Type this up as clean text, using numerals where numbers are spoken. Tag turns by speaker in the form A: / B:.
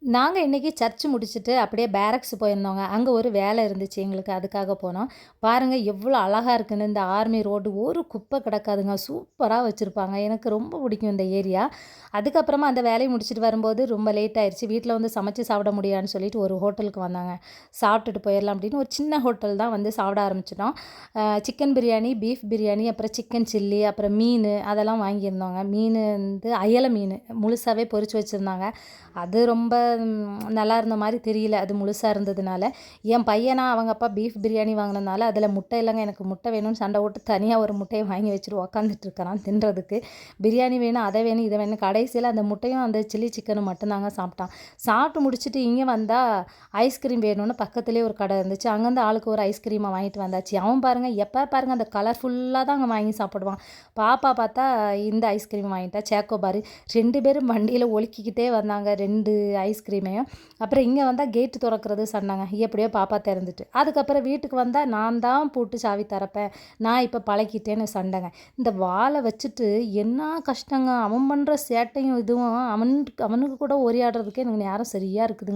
A: நாங்க இன்னைக்கு சர்ச் முடிச்சுட்டு அப்படியே பேரக்ஸ் போயிருந்தோங்க. அங்க ஒரு வேலை இருந்துச்சு எங்களுக்கு. அதுக்காக போனோம். பாருங்க எவ்வளோ அழகா இருக்குன்னு இந்த ஆர்மி ரோடு. ஒரு குப்பை கிடக்காதுங்க. சூப்பரா வச்சிருப்பாங்க. எனக்கு ரொம்ப பிடிக்கும் இந்த ஏரியா. அதுக்கப்புறமா அந்த வேலைய முடிச்சுட்டு வரும்போது ரொம்ப லேட் ஆயிருச்சு. வீட்ல வந்து சமைச்சு சாப்பிட முடியாதுன்னு சொல்லிட்டு ஒரு ஹோட்டலுக்கு வந்தாங்க. சாப்பிட்டுட்டு போயிரலாம் அப்படின்னு ஒரு சின்ன ஹோட்டல் தான் வந்து சாப்பிட ஆரம்பிச்சுட்டோம். சிக்கன் பிரியாணி, பீஃப் பிரியாணி, அப்புறம் சிக்கன் சில்லி, அப்புறம் மீனு அதெல்லாம் வாங்கியிருந்தோங்க. மீனு வந்து அயல மீனு முழுசாவே பொரிச்சு வச்சிருந்தாங்க. அது ரொம்ப நல்லா இருந்த மாரி தெரியல. அது முழுசா இருந்ததுனால. என் பையனா அவங்க அப்பா பீஃப் பிரியாணி வாங்குனனால, அதில முட்டை இல்லங்க எனக்கு முட்டை வேணும்னு சண்டை போட்டு தனியா ஒரு முட்டைய வாங்கி வச்சுட்டு உக்காந்துட்டு இருக்கிறான் தின்றதுக்கு. பிரியாணி வேணும், அதை வேணும், இதை வேணும். கடைசியில அந்த முட்டையும் அந்த சில்லி சிக்கனும் மட்டும் தாங்க சாப்பிட்டான். சாப்பிட்டு முடிச்சுட்டு இங்க வந்தா ஐஸ்கிரீம் வேணும்னு பக்கத்திலேயே ஒரு கடை இருந்துச்சு. அங்கேருந்து ஆளுக்கு ஒரு ஐஸ்கிரீமை வாங்கிட்டு வந்தாச்சு. அவன் பாருங்க எப்போ பாருங்க அந்த கலர்ஃபுல்லா தான் அங்க வாங்கி சாப்பிடுவான். பாப்பா பார்த்தா இந்த ஐஸ்கிரீம் வாங்கிட்டா சேக்கோபார். 2 பேரும் வண்டியில ஒலிக்கிக்கிட்டே வந்தாங்க 2 ஐஸ்கிரீமையும். அப்புறம் இங்க வந்தா கேட் தொறக்கிறது சண்டங்க. எப்படியோ பாப்பா திறந்துட்டு. அதுக்கப்புறம் வீட்டுக்கு வந்தா நான் தான் பூட்டு சாவி திறப்பேன். நான் இப்ப பழக்கிட்டேன்னு சண்டங்க. இந்த வாள வச்சுட்டு என்ன கஷ்டங்க. அவன் பண்ற சேட்டையும் இதுவும் அவனுக்கு கூட உரையாடுறதுக்கே எனக்கு நேரம் சரியா இருக்குதுங்க.